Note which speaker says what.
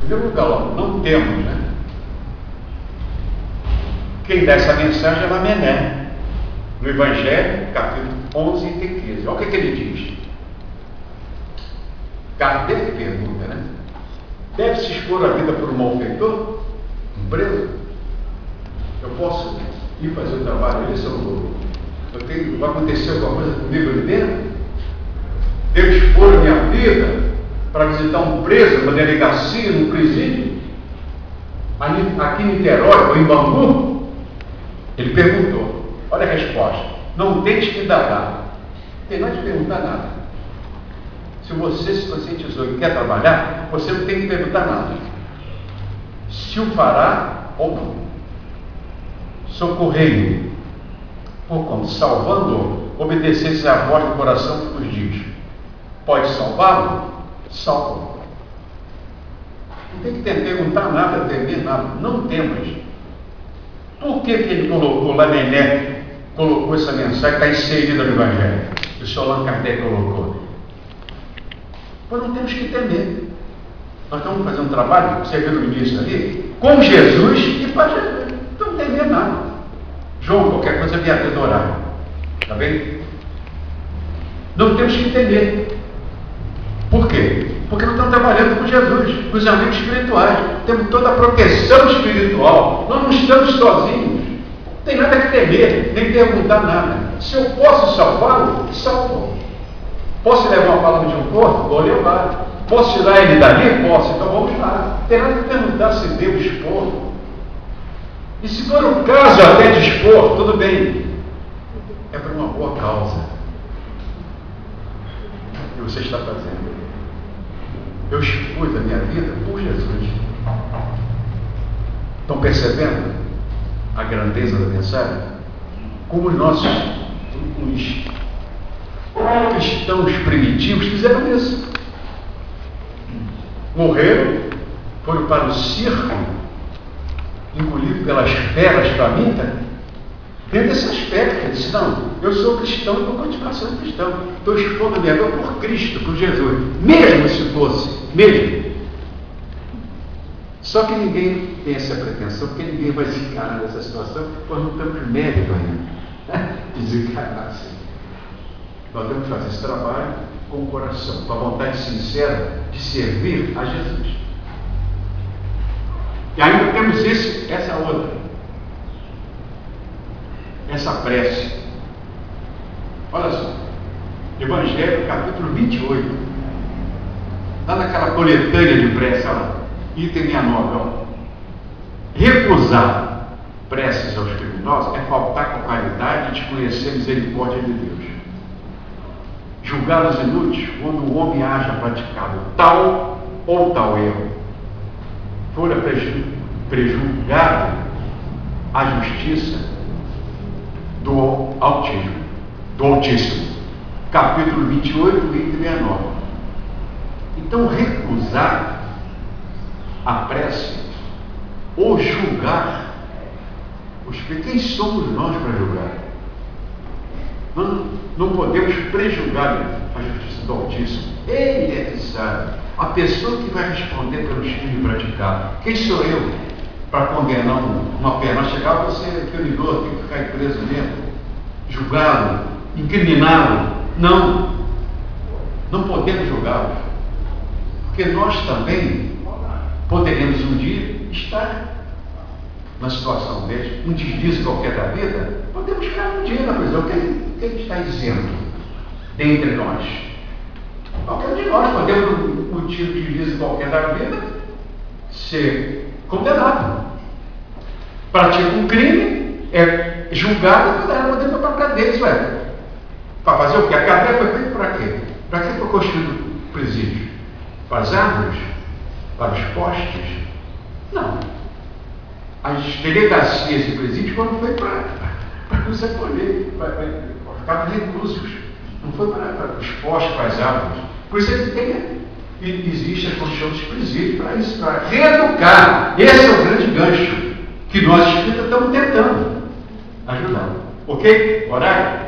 Speaker 1: Em primeiro lugar, ó, não temos, né? Quem dá essa mensagem é Lamemé, no Evangelho, capítulo 11 e 15. Olha o que ele diz. Kardec pergunta, né? Deve-se expor a vida por um malfeitor? Um preso? Eu posso ir fazer o trabalho ali, se eu não vou? Vai acontecer alguma coisa comigo ali dentro? Devo expor a minha vida para visitar um preso, uma delegacia, num presídio? Aqui em Niterói ou em Bangu? Ele perguntou. Olha a resposta. Não tente que dará. Não tem nada de perguntar nada. Se você se conscientizou e quer trabalhar, você não tem que perguntar nada. Se o fará ou não. Socorrei-me. Por como? Salvando-o, obedecesse à voz do coração que nos diz. Pode salvá-lo? Salva-o. Não tem que perguntar nada, temer nada. Não temas. Por que ele colocou, Lamemé colocou essa mensagem, está inserida no Evangelho? O Sr. Allan Kardec colocou. Pois não temos que temer. Nós estamos fazendo um trabalho, você viu no início ali, com Jesus e para Jesus. Então não temer nada. João, qualquer coisa me adorar. Está bem? Não temos que temer. Por quê? Porque nós estamos trabalhando com Jesus, com os amigos espirituais. Temos toda a proteção espiritual. Nós não estamos sozinhos. Não tem nada que temer, nem perguntar nada. Se eu posso salvá-lo, salvo. Posso levar uma palavra de um corpo? Vou levar. Posso tirar ele dali? Posso. Então vamos lá. Não tem nada que perguntar se devo expor. E se for o caso até de expor, tudo bem. É por uma boa causa. E você está fazendo. Eu expus a minha vida por Jesus. Estão percebendo a grandeza da mensagem? Como os nossos cristãos primitivos fizeram isso. Morreram, foram para o circo, engolidos pelas feras famintas, dentro desse aspecto. Ele disse, não, eu sou cristão e vou continuar sendo cristão. Estou expondo a minha vida por Cristo, por Jesus. Mesmo se fosse, mesmo. Só que ninguém tem essa pretensão, porque ninguém vai se encarar nessa situação, pois não temos mérito ainda de desencarnar assim. Nós temos que fazer esse trabalho com o coração, com a vontade sincera de servir a Jesus. E ainda temos essa outra, essa prece. Olha só, Evangelho, capítulo 28, lá naquela coletânea de prece, olha, item 69, ó. Recusar preces aos criminosos é faltar com a caridade e desconhecer a misericórdia de Deus. Julgá-los inúteis quando o homem haja praticado tal ou tal erro, fora prejulgado a justiça do Altíssimo. Capítulo 28, item 69. Então, recusar a prece ou julgar quem somos nós para julgar? Não podemos prejulgar a justiça do Altíssimo. Ele é que sabe. A pessoa que vai responder pelos crimes praticados. Quem sou eu para condenar uma pena? Chegar você é criminoso, tem que ficar preso mesmo, julgá-lo, incriminá-lo. Não. Não podemos julgá-lo. Porque nós também poderemos um dia estar na situação dele, um deslize qualquer da vida, podemos ficar um dia na prisão. Quem está isento dentre nós? Qualquer de nós podemos, por motivo de deslize qualquer da vida, ser condenado. Pratica um crime, é julgado e condenado para dentro da cadeia. Ué, para fazer o quê? A cadeia foi feita para quê? Para que foi construído o presídio? Para as árvores? Para os postes? Não. As delegacias e presídios foram feitos para nos acolher, para ficar reclusos. Não foi para os postes, para as árvores. Por isso é que existe a construção dos presídios para isso, para reeducar. Esse é o grande gancho que nós espíritas estamos tentando ajudar. Ok? Horário?